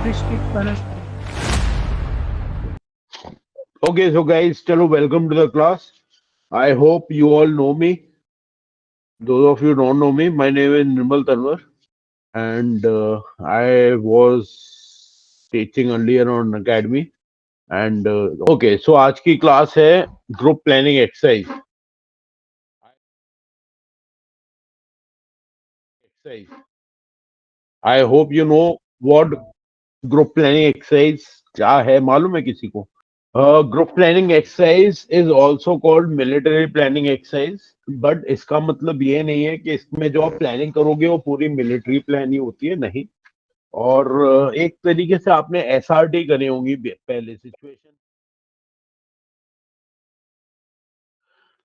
district Paras. Okay, so guys, chalo, welcome to the class. I hope you all know me. Those of you who don't know me, my name is Nirmal Tanwar, and I was teaching earlier on academy. And okay, so आज की class है group planning exercise. I hope you know what group planning exercise क्या है, मालूम है किसी को? Group planning exercise is also called military planning exercise. But इसका मतलब ये नहीं है कि इसमें जो आप प्लानिंग करोगे वो पूरी मिलिट्री प्लान ही होती है, नहीं. और एक तरीके से आपने एसआरटी करी होंगी पहले situation.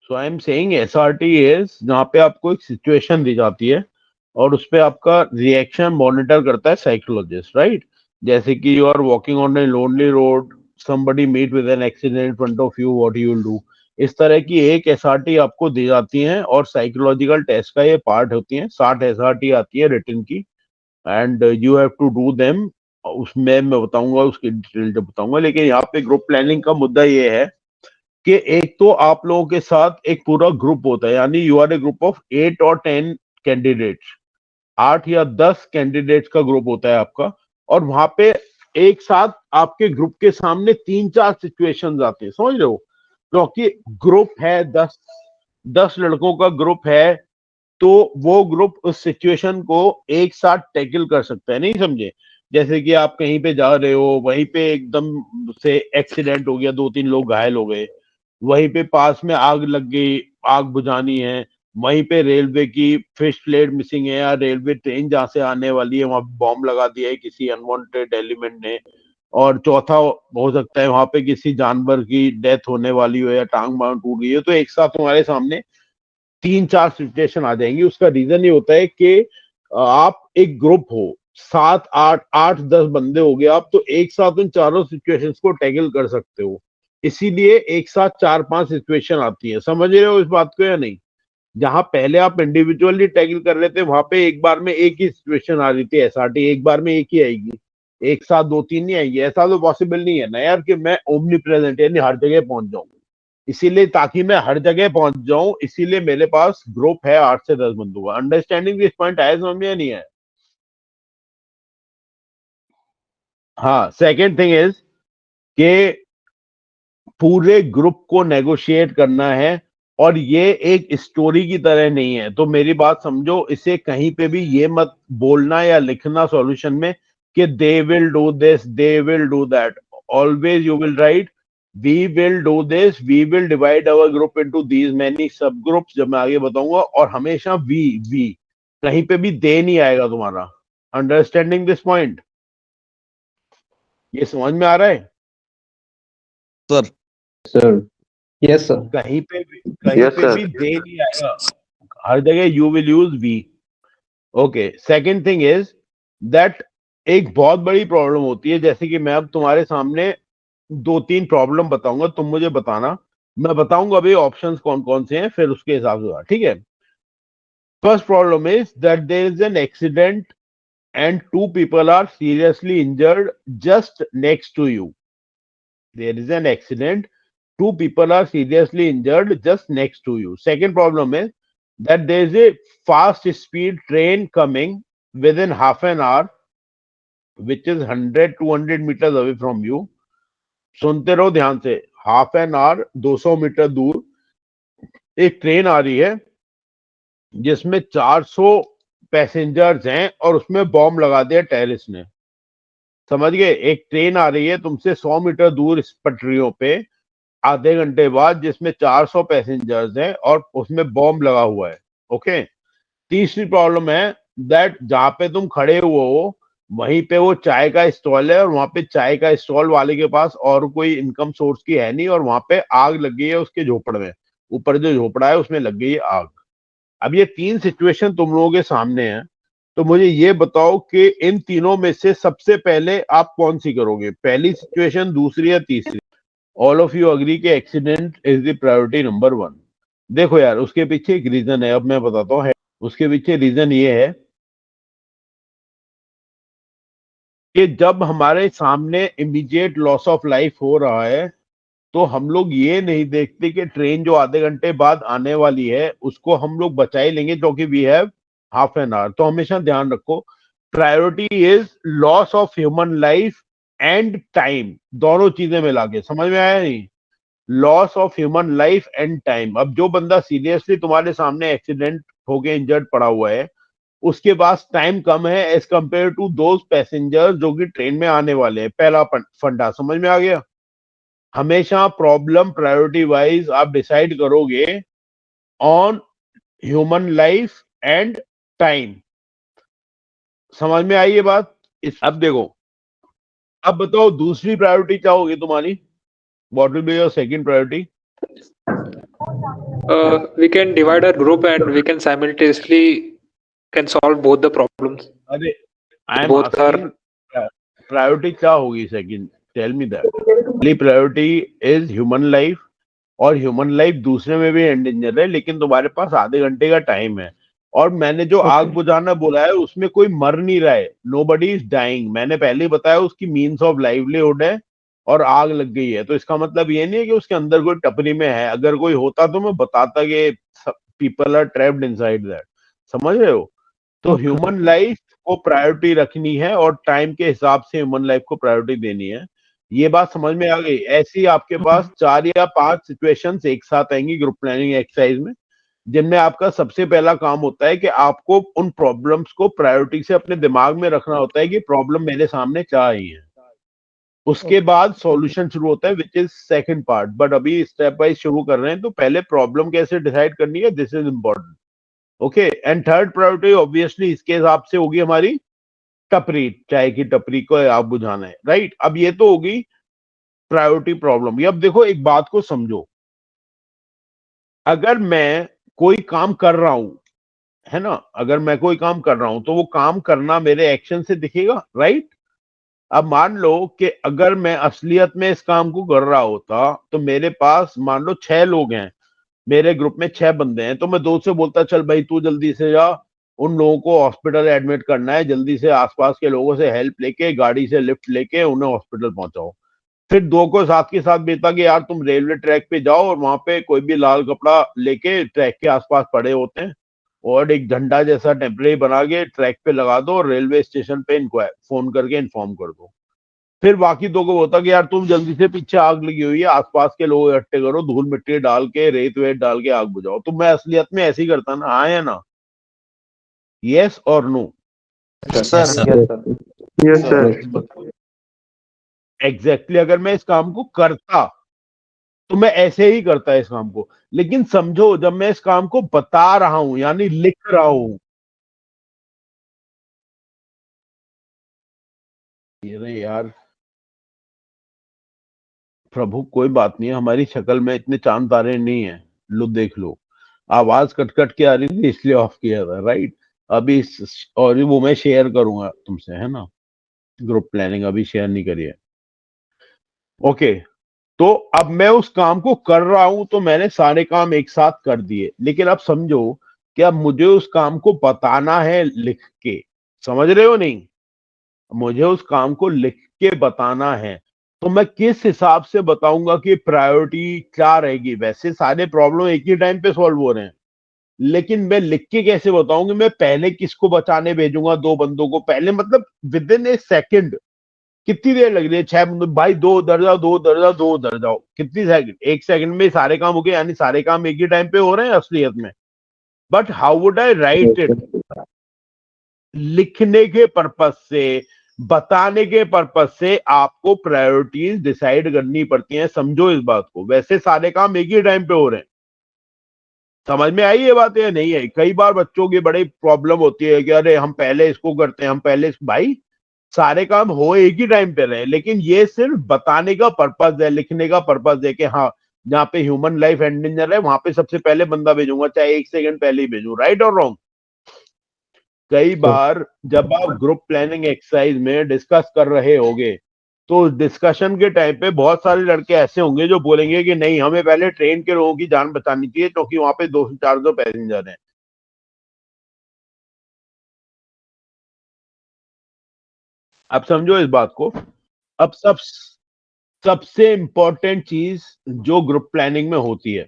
So I am saying SRT is जहाँ पे आपको एक सिचुएशन दी जाती है और उस पे आपका रिएक्शन मॉनिटर करता है साइकोलॉजिस्ट, राइट? जैसे कि you are walking on a lonely road, somebody meet with an accident in front of you, what you will do. इस तरह की एक एसआरटी आपको दी जाती है और साइकोलॉजिकल टेस्ट का ये पार्ट होती है. 60 एसआरटी आती है रिटन की, and you have to do them. उसमें मैं बताऊंगा, उसकी डिटेल जब बताऊंगा. लेकिन यहाँ पे ग्रुप प्लानिंग का मुद्दा ये है कि एक तो आप लोगों के साथ एक पूरा ग्रुप होता है, यानी you are a group of 8 और 10 कैंडिडेट्स. 8 या 10 कैंडिडेट्स का ग्रुप होता है आपका, और वहां पे एक साथ आपके ग्रुप के सामने 3-4 सिचुएशंस आते हैं, समझ रहे हो? क्योंकि ग्रुप है 10 लड़कों का ग्रुप है, तो वो ग्रुप उस सिचुएशन को एक साथ टैकल कर सकता है, नहीं समझे? जैसे कि आप कहीं पे जा रहे हो, वहीं पे एकदम से एक्सीडेंट हो गया, 2-3 लोग घायल हो गए. वहीं पे पास में आग लग गई, आग बुझानी है. वहीं पे रेलवे की फिश प्लेट मिसिंग है, या रेलवे ट्रेन जहां से आने वाली है वहां बॉम्ब लगा दिया है किसी अनवांटेड एलिमेंट ने. और चौथा हो सकता है वहां पे किसी जानवर की डेथ होने वाली हो या टांग बांग टूट गई हो. तो एक साथ तुम्हारे सामने 3-4 सिचुएशन आ जाएंगी. उसका रीजन ये होता है कि आप एक ग्रुप हो, 7, 8, 8, 10 बंदे हो गए आप, तो एक साथ उन चारों सिचुएशंस को टैकल कर सकते हो. इसीलिए एक साथ 4-5 सिचुएशन आती है. समझ रहे हो इस बात को या नहीं? जहां पहले आप इंडिविजुअली टैकल कर रहे थे, वहां पे एक बार में एक ही सिचुएशन आ रही थी एसआरटी, एक बार में एक ही आएगी. एक साथ 2-3 नहीं आएंगी. ऐसा तो पॉसिबल नहीं है ना यार कि मैं ओमनी प्रेजेंट यानी हर जगह पहुंच जाऊं. इसीलिए ताकि मैं हर जगह पहुंच जाऊं, इसीलिए मेरे पास ग्रुप है 8 से 10 बंदों का. अंडरस्टैंडिंग दिस पॉइंट आया समझ में या नहीं है? हाँ, सेकेंड थिंग इज कि पूरे ग्रुप को नेगोशिएट करना है, और ये एक स्टोरी की तरह नहीं है. तो मेरी बात समझो, इसे कहीं पे भी ये मत बोलना या लिखना सॉल्यूशन में कि they will do this, they will do that. Always you will write we will do this, we will divide our group into these many sub groups, जब मैं आगे बताऊंगा. और हमेशा वी कहीं पे भी दे नहीं आएगा तुम्हारा. Understanding this point? ये समझ में आ रहा है? Sir sir. Yes sir. कहीं पे भी दे नहीं आएगा. हर जगह you will use we. Okay, second thing is that एक बहुत बड़ी प्रॉब्लम होती है. जैसे कि मैं अब तुम्हारे सामने 2-3 प्रॉब्लम बताऊंगा, तुम मुझे बताना. मैं बताऊंगा अभी ऑप्शंस कौन कौन से हैं, फिर उसके हिसाब से होगा, ठीक है? First problem is that there is an accident and 2 people are seriously injured just next to you. There is an accident, 2 people are seriously injured just next to you. Second problem is that there is a fast speed train coming within half an hour, which is 100-200 meters away from you. सुनते रहो ध्यान से. Half an our 200 metre दूर एक train आ रही है जिसमें 400 passengers हैं, और उसमें बॉम्ब लगा दिया टेररिस्ट ने. समझ गए? एक ट्रेन आ रही है तुमसे 100 मीटर दूर इस पटरियों पे आधे घंटे बाद, जिसमें 400 पैसेंजर्स हैं और उसमें बॉम्ब लगा हुआ है. ओके. तीसरी प्रॉब्लम है दैट जहां पे तुम खड़े हुए हो वहीं पे वो चाय का स्टॉल है, और वहां पे चाय का स्टॉल वाले के पास और कोई इनकम सोर्स की है नहीं, और वहां पे आग लग गई है उसके झोपड़ में. ऊपर जो झोपड़ा है उसमें लग गई है आग. अब ये 3 सिचुएशन तुम लोगों के सामने है. तो मुझे ये बताओ कि इन तीनों में से सबसे पहले आप कौन सी करोगे? पहली सिचुएशन, दूसरी या तीसरी? ऑल ऑफ यू अग्री कि accident is the priority number 1. देखो यार, उसके पीछे एक रीजन है, अब मैं बताता हूँ. उसके पीछे रीजन ये है कि जब हमारे सामने इमीडिएट लॉस ऑफ लाइफ हो रहा है तो हम लोग ये नहीं देखते कि ट्रेन जो आधे घंटे बाद आने वाली है उसको हम लोग बचा ही लेंगे क्योंकि we have half an hour. तो हमेशा ध्यान रखो, priority is loss of human life and time, दोनों चीजें मिला के। समझ में आया नहीं? Loss of human life and time. अब जो बंदा सीरियसली तुम्हारे सामने एक्सीडेंट होके इंजर्ड पड़ा हुआ है उसके पास टाइम कम है as compare to those passenger जो कि ट्रेन में आने वाले हैं। पहला फंडा समझ में आ गया? हमेशा प्रॉब्लम प्रायोरिटी वाइज आप डिसाइड करोगे on human life and time. समझ में आई ये बात? अब देखो, अब बताओ दूसरी प्रायोरिटी क्या होगी तुम्हारी? What will be your second priority? We can divide our group and we can simultaneously can solve both the problems. अरे I am Both are asking, priority क्या होगी सेकंड? Tell me that. पहली priority is human life, और human life दूसरे में भी endanger है, लेकिन तुम्हारे पास आधे घंटे का टाइम है। और मैंने जो आग बुझाना बोला है उसमें कोई मर नहीं रहा है, नोबडी इज डाइंग। मैंने पहले ही बताया उसकी मीन्स ऑफ लाइवलीहुड है और आग लग गई है, तो इसका मतलब ये नहीं है कि उसके अंदर कोई टपरी में है। अगर कोई होता तो मैं बताता कि people are trapped inside that. समझ रहे हो? तो ह्यूमन लाइफ को प्रायोरिटी रखनी है और टाइम के हिसाब से ह्यूमन लाइफ को प्रायोरिटी देनी है। ये बात समझ में आ गई? ऐसी आपके पास 4 या 5 सिचुएशंस एक साथ आएंगी ग्रुप प्लानिंग एक्सरसाइज में, जिनमें आपका सबसे पहला काम होता है कि आपको उन प्रॉब्लम्स को प्रायोरिटी से अपने दिमाग में रखना होता है कि प्रॉब्लम मेरे सामने क्या आई है। उसके बाद सॉल्यूशन शुरू होता है which is second part. But अभी स्टेप वाइज शुरू कर रहे हैं, तो पहले प्रॉब्लम कैसे डिसाइड करनी है, this is important. Okay, and third priority obviously इसके हिसाब से होगी हमारी टपरी, चाय की टपरी को आग बुझाना है। राइट? अब ये तो होगी प्रायोरिटी प्रॉब्लम। ये अब देखो, एक बात को समझो, अगर मैं कोई काम कर रहा हूं, है ना, अगर मैं कोई काम कर रहा हूं तो वो काम करना मेरे एक्शन से दिखेगा। राइट? अब मान लो कि अगर मैं असलियत में इस काम को कर रहा होता तो मेरे पास मान लो 6 लोग हैं, मेरे ग्रुप में 6 बंदे हैं, तो मैं 2 से बोलता चल भाई तू जल्दी से जा, उन लोगों को हॉस्पिटल एडमिट करना है, जल्दी से आसपास के लोगों से हेल्प लेके गाड़ी से लिफ्ट लेके उन्हें हॉस्पिटल पहुंचाओ। फिर 2 को साथ के साथ भेजता कि यार तुम रेलवे ट्रैक पे जाओ और वहां पे कोई भी लाल कपड़ा लेके ट्रैक के आसपास पड़े होते हैं और एक झंडा जैसा टेम्परेरी बना के ट्रैक पे लगा दो और रेलवे स्टेशन पे इनको फोन करके इन्फॉर्म कर दो। फिर बाकी 2 को होता कि यार तुम जल्दी से, पीछे आग लगी हुई है, आसपास के लोग इकट्ठे करो, धूल मिट्टी डाल के, रेत वेत डाल के आग बुझाओ। तो मैं असलियत में ऐसे ही करता ना, हाँ या ना? यस और no? Sir. Yes, sir. Exactly, अगर मैं इस काम को करता तो मैं ऐसे ही करता इस काम को। लेकिन समझो, जब मैं इस काम को बता रहा हूं यानी लिख रहा हूं, अरे यार प्रभु कोई बात नहीं है, हमारी शक्ल में इतने चांद तारे नहीं है। लो देख लो, आवाज कट कट के आ रही थी इसलिए ऑफ किया था। राइट? अभी और वो मैं शेयर करूंगा तुमसे, है ना? ग्रुप प्लानिंग अभी शेयर नहीं करी है। ओके, तो अब मैं उस काम को कर रहा हूं तो मैंने सारे काम एक साथ कर दिए, लेकिन अब समझो कि अब मुझे उस काम को बताना है लिख के। समझ रहे हो नहीं? मुझे उस काम को लिख के बताना है, तो मैं किस हिसाब से बताऊंगा कि प्रायोरिटी क्या रहेगी? वैसे सारे प्रॉब्लम एक ही टाइम पे सॉल्व हो रहे हैं, लेकिन मैं लिख के कैसे बताऊंगी? मैं पहले किसको बचाने भेजूंगा? 2 बंदों को पहले, मतलब विद इन ए सेकेंड। कितनी देर लग रही है? 6 बंदों, भाई 2 उधर जाओ, 2 उधर जाओ, 2 उधर जाओ, कितनी सेकंड? 1 सेकंड में सारे काम हो गए, यानी सारे काम एक ही टाइम पे हो रहे हैं असलियत में। But how would I right it? लिखने के पर्पज से, बताने के पर्पज से आपको प्रायोरिटीज डिसाइड करनी पड़ती हैं। समझो इस बात को। वैसे सारे काम एक ही टाइम पे हो रहे हैं। समझ में आई ये बात या नहीं आई? कई बार बच्चों की बड़ी प्रॉब्लम होती है कि अरे हम पहले इसको करते हैं, हम पहले भाई सारे काम हो एक ही टाइम पे रहे, लेकिन ये सिर्फ बताने का पर्पज है, लिखने का पर्पज है कि हाँ जहाँ पे ह्यूमन लाइफ एंडेंजर है वहां पे सबसे पहले बंदा भेजूंगा, चाहे 1 सेकंड पहले ही भेजू। राइट और रॉन्ग? कई बार जब आप ग्रुप प्लानिंग एक्सरसाइज में डिस्कस कर रहे होगे तो डिस्कशन के टाइम पे बहुत सारे लड़के ऐसे होंगे जो बोलेंगे कि नहीं, हमें पहले ट्रेन के लोगों की जान बचानी चाहिए क्योंकि वहां पे 200-400 पैसेंजर हैं। आप समझो इस बात को। अब सबसे इंपॉर्टेंट चीज जो ग्रुप प्लानिंग में होती है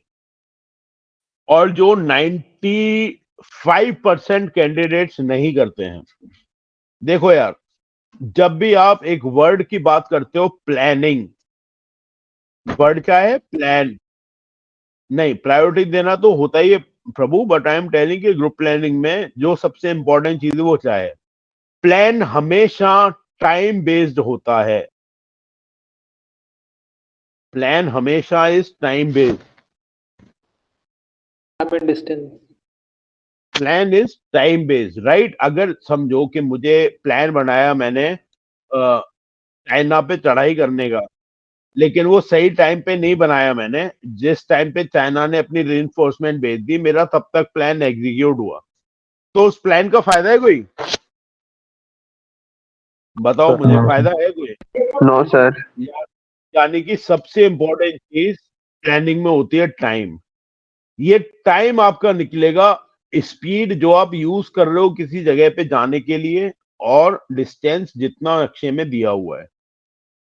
और जो 95% कैंडिडेट्स नहीं करते हैं, देखो यार, जब भी आप एक वर्ड की बात करते हो, प्लानिंग, वर्ड क्या है? प्लान। नहीं, प्रायोरिटी देना तो होता ही है प्रभु, बट आई एम टेलिंग कि ग्रुप प्लानिंग में जो सबसे इंपॉर्टेंट चीज है वो क्या है? प्लान हमेशा टाइम बेस्ड होता है। प्लान हमेशा is time based. Time and distance. Plan is time based, right? अगर समझो कि मुझे प्लान बनाया मैंने चाइना पे चढ़ाई करने का, लेकिन वो सही टाइम पे नहीं बनाया मैंने, जिस टाइम पे चाइना ने अपनी रीइंफोर्समेंट भेज दी, मेरा तब तक प्लान एग्जीक्यूट हुआ, तो उस प्लान का फायदा है कोई? बताओ मुझे, फायदा है कोई? No, sir. यानी कि सबसे इंपॉर्टेंट चीज प्लानिंग में होती है टाइम। ये टाइम आपका निकलेगा, स्पीड जो आप यूज कर रहे हो किसी जगह पे जाने के लिए, और डिस्टेंस जितना नक्शे में दिया हुआ है।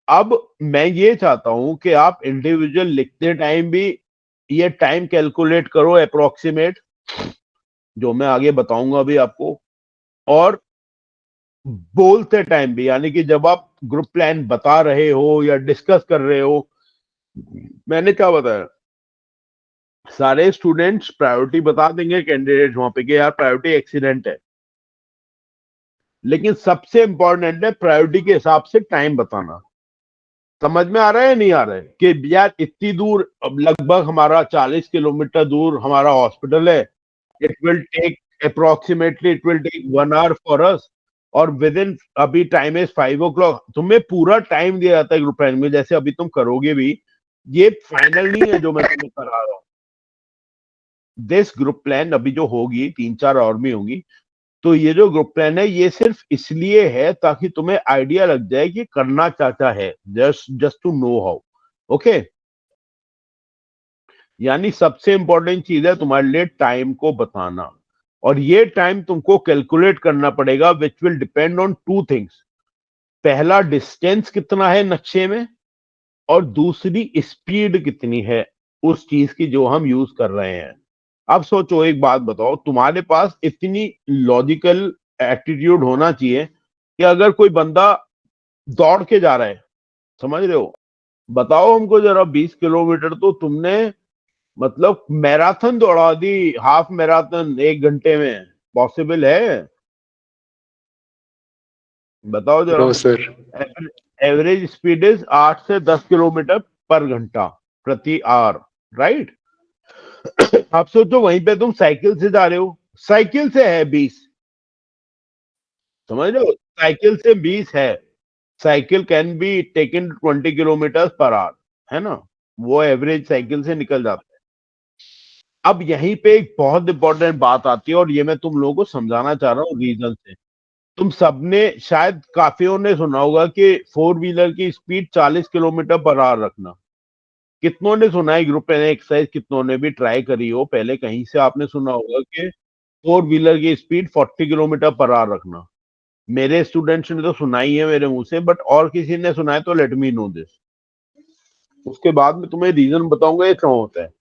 अब मैं ये चाहता हूं कि आप इंडिविजुअल लिखते टाइम भी ये टाइम कैलकुलेट करो अप्रोक्सीमेट, जो मैं आगे बताऊंगा अभी आपको, और बोलते टाइम भी, यानी कि जब आप ग्रुप प्लान बता रहे हो या डिस्कस कर रहे हो, मैंने क्या बताया, सारे स्टूडेंट्स प्रायोरिटी बता देंगे कैंडिडेट वहां पे कि यार प्रायोरिटी एक्सीडेंट है, लेकिन सबसे इंपॉर्टेंट है प्रायोरिटी के हिसाब से टाइम बताना। समझ में आ रहा है नहीं आ रहा है कि यार इतनी दूर, अब लगभग हमारा 40 किलोमीटर दूर हमारा हॉस्पिटल है, it will take approximately, it will take 1 hour for us, और विद इन, अभी टाइम इज 5 o'clock, तुम्हें पूरा टाइम दिया जाता है ग्रुप प्लान में, जैसे अभी तुम करोगे भी, ये फाइनल नहीं है जो मैं तुम्हें करा रहा हूँ। दिस ग्रुप प्लान अभी जो होगी 3-4 और में होगी, तो ये जो ग्रुप प्लान है ये सिर्फ इसलिए है ताकि तुम्हें आइडिया लग जाए कि करना क्या क्या है, just to know how. Okay, यानी सबसे इंपॉर्टेंट चीज है तुम्हारे लिए टाइम को बताना, और ये टाइम तुमको कैलकुलेट करना पड़ेगा, which will depend on 2 things. पहला, डिस्टेंस कितना है नक्शे में, और दूसरी, स्पीड कितनी है उस चीज की जो हम यूज कर रहे हैं। अब सोचो, एक बात बताओ, तुम्हारे पास इतनी लॉजिकल एटीट्यूड होना चाहिए कि अगर कोई बंदा दौड़ के जा रहा है, समझ रहे हो, बताओ हमको जरा, 20 किलोमीटर तो तुमने मतलब मैराथन दौड़ा दी, हाफ मैराथन 1 घंटे में, पॉसिबल है? बताओ जरा। No, sir. Average speed is 8 से 10 किलोमीटर पर घंटा, प्रति आवर, राइट? आप सोचो वहीं पे तुम साइकिल से जा रहे हो, साइकिल से है 20, समझ रहे हो, साइकिल से 20 है, cycle can be taken 20 kilometre per hour, है ना, वो एवरेज साइकिल से निकल जाता है। अब यहीं पे एक बहुत इंपॉर्टेंट बात आती है, और ये मैं तुम लोगों को समझाना चाह रहा हूँ रीजन से। तुम सबने शायद काफियों ने सुना होगा कि 4 व्हीलर की स्पीड 40 किलोमीटर पर आवर रखना। कितनों ने सुना है ग्रुप में एक्सरसाइज, कितनों ने भी ट्राई करी हो पहले, कहीं से आपने सुना होगा कि 4 व्हीलर की स्पीड 40 किलोमीटर पर आवर रखना? मेरे स्टूडेंट्स ने तो सुना ही है मेरे मुंह से, बट और किसी ने सुना है तो लेट मी नो दिस, उसके बाद में तुम्हें रीजन बताऊंगा ये क्यों होता है।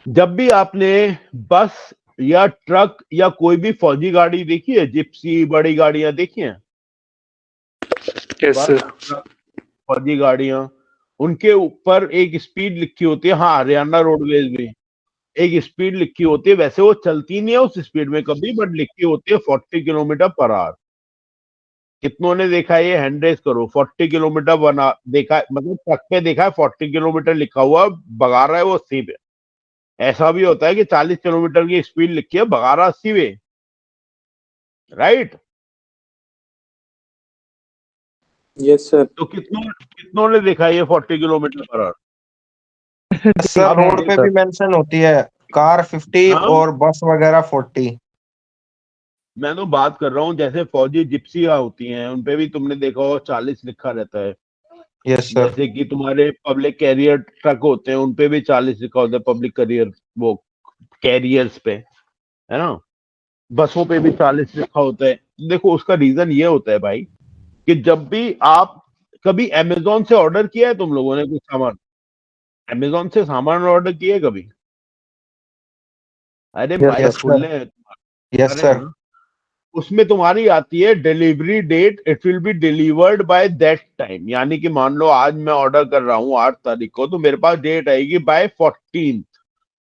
जब भी आपने बस या ट्रक या कोई भी फौजी गाड़ी देखी है, जिप्सी, बड़ी गाड़ियां देखी हैं, Yes, बस, sir. ट्रक, फौजी गाड़ियां, उनके ऊपर एक स्पीड लिखी होती है, हाँ हरियाणा रोडवेज में एक स्पीड लिखी होती है, वैसे वो चलती नहीं है उस स्पीड में कभी, बट लिखी होती है 40 किलोमीटर पर आवर। कितनों ने देखा है? ये हैंड रेस करो, 40 किलोमीटर बना देखा है, मतलब ट्रक पे देखा है 40 किलोमीटर लिखा हुआ, भगा रहा है वो 80 पे। ऐसा भी होता है कि 40 किलोमीटर की स्पीड लिखी है, भगा रहा 80 पे, राइट? Yes, sir. तो कितनों कितनों ने देखा है ये 40 किलोमीटर पर आवर? सर अब रोड पे भी मेंशन होती है, कार 50 हाँ, और बस वगैरह 40। मैं तो बात कर रहा हूँ जैसे फौजी जिप्सियां होती हैं, उनपे भी तुमने देखा हो 40 लिखा रहता है। Yes sir. जैसे कि तुम्हारे पब्लिक कैरियर ट्रक होते हैं, उनपे भी 40 लिखा होता है, पब्लिक कैरियर, वो कैरियर्स पे, है ना। बसों पे भी 40 लिखा होता है। देखो उसका रीजन ये होता है भाई कि जब भी आप कभी अमेजोन से ऑर्डर किया है तुम लोगों ने कुछ सामान? अमेजोन से सामान ऑर्डर किया है कभी? अरे Yes, भाई sir. खुल ले, Yes, अरे sir. हाँ, उसमें तुम्हारी आती है delivery date, it will be delivered by that time. यानी कि मान लो आज मैं ऑर्डर कर रहा हूँ 8 तारीख को, तो मेरे पास डेट आएगी बाय 14,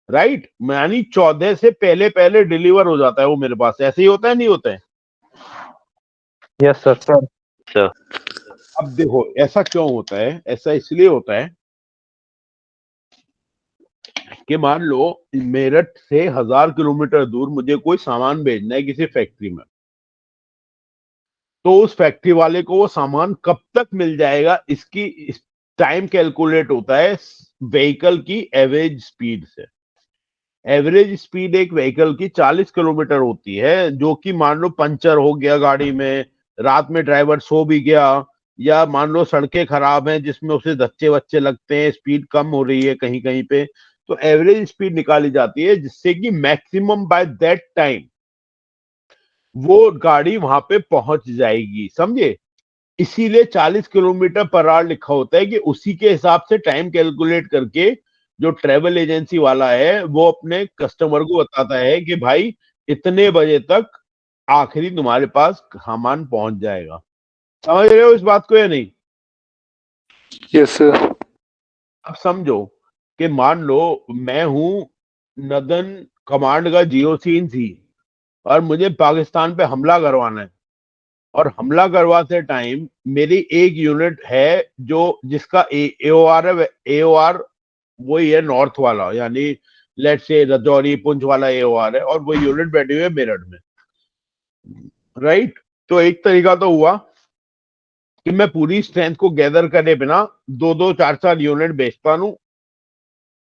राइट? यानी 14 से पहले पहले डिलीवर हो जाता है वो मेरे पास। ऐसे ही होता है, नहीं होता है? Yes, sir. Sir. अब देखो ऐसा क्यों होता है, ऐसा इसलिए होता है कि मान लो मेरठ से 1000 किलोमीटर दूर मुझे कोई सामान भेजना है किसी फैक्ट्री में, तो उस फैक्ट्री वाले को वो सामान कब तक मिल जाएगा इसकी टाइम कैलकुलेट होता है व्हीकल की एवरेज स्पीड से। एवरेज स्पीड एक व्हीकल की 40 किलोमीटर होती है, जो कि मान लो पंचर हो गया गाड़ी में, रात में ड्राइवर सो भी गया, या मान लो सड़कें खराब हैं जिसमें उसे धक्के वच्चे लगते हैं, स्पीड कम हो रही है कहीं कहीं पे, तो एवरेज स्पीड निकाली जाती है जिससे कि मैक्सिमम बाय दैट टाइम वो गाड़ी वहां पे पहुंच जाएगी, समझे? इसीलिए 40 किलोमीटर पर आवर लिखा होता है कि उसी के हिसाब से टाइम कैलकुलेट करके जो ट्रेवल एजेंसी वाला है वो अपने कस्टमर को बताता है कि भाई इतने बजे तक आखिरी तुम्हारे पास सामान पहुंच जाएगा। समझ रहे हो इस बात को या नहीं? Yes, sir. अब समझो कि मान लो मैं हूं नदन कमांड का जीओसी इन सी, और मुझे पाकिस्तान पे हमला करवाना है, और हमला करवाते टाइम मेरी एक यूनिट है जो जिसका एओआर है, एओआर वही है नॉर्थ वाला, यानी लेट से रजौरी पुंछ वाला एओआर है, और वो यूनिट बैठी हुई है मेरठ में, राइट? तो एक तरीका तो हुआ कि मैं पूरी स्ट्रेंथ को गैदर करे बिना 2-2 4-4 यूनिट भेजता हूं,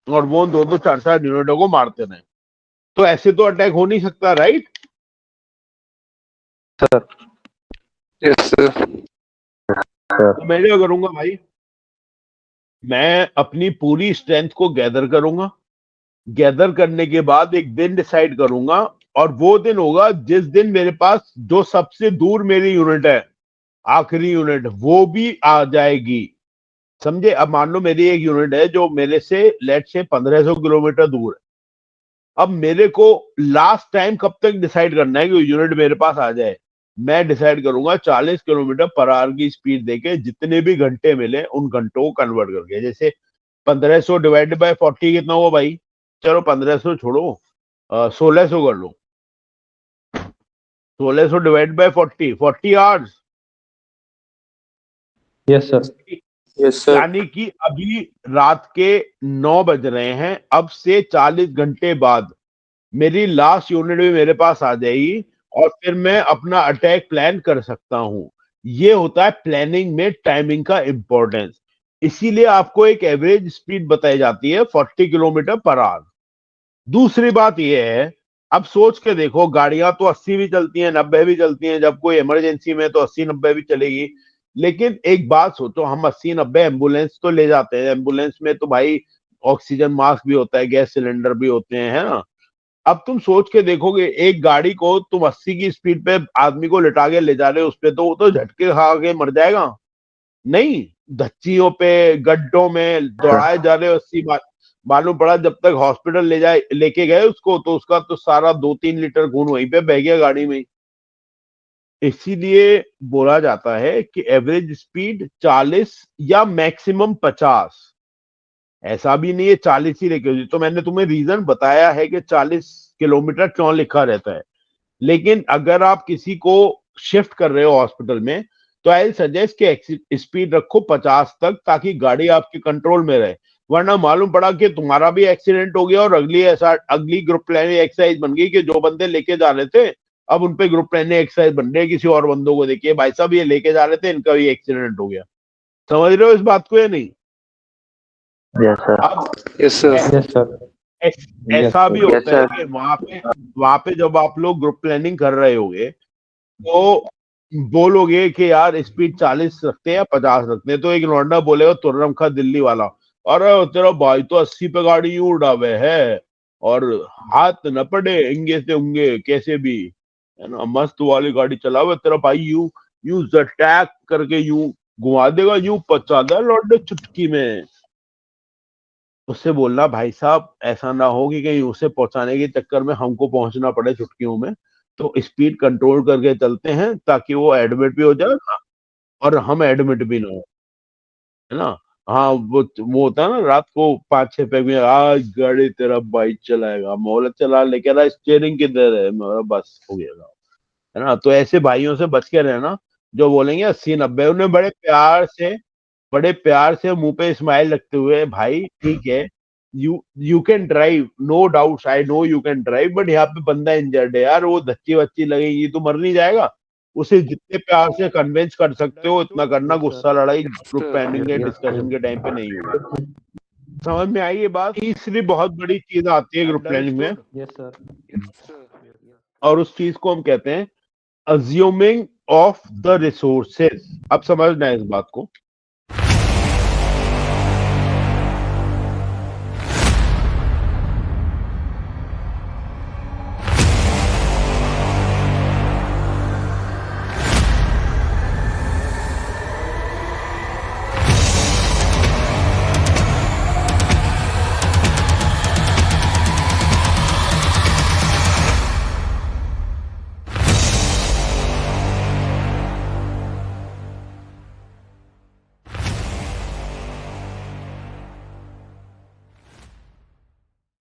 और वो 2-2 4-4 यूनिटों को मारते रहे। तो ऐसे तो अटैक हो नहीं सकता, राइट? Sir. Yes, sir. तो मैं क्या करूंगा भाई, मैं अपनी पूरी स्ट्रेंथ को गैदर करूंगा, गैदर करने के बाद एक दिन डिसाइड करूंगा, और वो दिन होगा जिस दिन मेरे पास जो सबसे दूर मेरी यूनिट है, आखिरी यूनिट, वो भी आ जाएगी, समझे? अब मान लो मेरी एक यूनिट है जो मेरे से लेट से 1500 किलोमीटर दूर है। अब मेरे को लास्ट टाइम कब तक डिसाइड करना है कि यूनिट मेरे पास आ जाए? मैं डिसाइड करूंगा 40 किलोमीटर पर आवर की स्पीड देके, जितने भी घंटे मिले उन घंटों को कन्वर्ट करके। जैसे 1500 डिवाइडेड बाय 40 कितना हुआ भाई? चलो 1500 छोड़ो, 1600 कर लो। 1600 divide by 40 hours. Yes, sir. Yes, sir. यानी कि अभी रात के 9 बज रहे हैं, अब से 40 घंटे बाद मेरी लास्ट यूनिट भी मेरे पास आ जाएगी, और फिर मैं अपना अटैक प्लान कर सकता हूं। ये होता है प्लानिंग में टाइमिंग का इंपॉर्टेंस। इसीलिए आपको एक एवरेज स्पीड बताई जाती है 40 किलोमीटर पर आवर। दूसरी बात यह है, अब सोच के देखो, गाड़ियां तो 80 भी चलती हैं, 90 भी चलती हैं, जब कोई इमरजेंसी में तो 80-90 भी चलेगी। लेकिन एक बात सोचो, हम 80-90 एम्बुलेंस तो ले जाते हैं, एम्बुलेंस में तो भाई ऑक्सीजन मास्क भी होता है, गैस सिलेंडर भी होते हैं, है ना? अब तुम सोच के देखोगे, एक गाड़ी को तुम 80 की स्पीड पे आदमी को लिटा के ले जा रहे हो उस पे, तो वो तो झटके खा के मर जाएगा? नहीं, धच्चियों पे गड्ढों में दौड़ाए जा रहे हो 80 बार। मालूम पड़ा जब तक हॉस्पिटल लेके गए उसको, तो उसका तो सारा 2-3 लीटर खून वहीं पे बह गया गाड़ी में। इसीलिए बोला जाता है कि एवरेज स्पीड 40 या मैक्सिमम 50। ऐसा भी नहीं है 40 ही लेके, तो मैंने तुम्हें रीजन बताया है कि 40 किलोमीटर क्यों लिखा रहता है। लेकिन अगर आप किसी को शिफ्ट कर रहे हो हॉस्पिटल में, तो आई सजेस्ट कि स्पीड रखो 50 तक, ताकि गाड़ी आपके कंट्रोल में रहे। वरना मालूम पड़ा कि तुम्हारा भी एक्सीडेंट हो गया, और अगली ग्रुप प्लानिंग एक्सरसाइज बन गई कि जो बंदे लेके जा रहे थे, अब उनपे ग्रुप प्लानिंग एक्सरसाइज बन रही है किसी और बंदों को देखिए, भाई साहब ये लेके जा रहे थे, इनका भी एक्सीडेंट हो गया। समझ रहे हो इस बात को या नहीं? Yes, sir. अब Yes, sir. Yes, sir. ऐसा भी Yes, होता है sir. कि वहां पे जब आप लोग ग्रुप प्लानिंग कर रहे होगे, तो बोलोगे कि यार स्पीड 40 रखते हैं या 50 रखते हैं, तो एक लौंडा बोलेगा तुर्रम खा दिल्ली वाला, अरे तेरा भाई तो 80 पे गाड़ी यूं उड़ावे है, और हाथ न पड़े इंगे से उंगे कैसे भी, है ना, मस्त वाली गाड़ी चलावे तेरा भाई यूं यूज अटैक करके यूं घुमा देगा, यूं पचा देगा लौट चुटकी में। उससे बोलना भाई साहब ऐसा ना हो कि कहीं उसे पहुंचाने के चक्कर में हमको पहुंचना पड़े चुटकियों में, तो स्पीड कंट्रोल करके चलते हैं ताकि वो एडमिट भी हो जाए और हम एडमिट भी ना हो, है ना। हाँ वो होता है ना, रात को 5-6 पैग में आज गाड़ी तेरा बाइक चलाएगा, मोहल्ला चला लेके रहा, स्टीयरिंग किधर है, मेरा बस हो गया, है ना। तो ऐसे भाइयों से बच के रहना जो बोलेंगे 80-90, उन्हें बड़े प्यार से मुंह पे स्माइल रखते हुए, भाई ठीक है, you can drive, no doubt, I know you can drive, but यहाँ पे बंदा इंजर्ड है यार, वो धच्ची वच्ची लगेगी तो मर नहीं जाएगा। उसे जितने प्यार से कन्विंस कर सकते हो इतना करना, गुस्सा लड़ाई ग्रुप प्लानिंग के डिस्कशन के टाइम पे नहीं होगी। समझ में आई ये बात? तीसरी बहुत बड़ी चीज आती है ग्रुप प्लानिंग में, Yes, sir. और उस चीज को हम कहते हैं अज्यूमिंग ऑफ द रिसोर्सेज। अब समझना है इस बात को।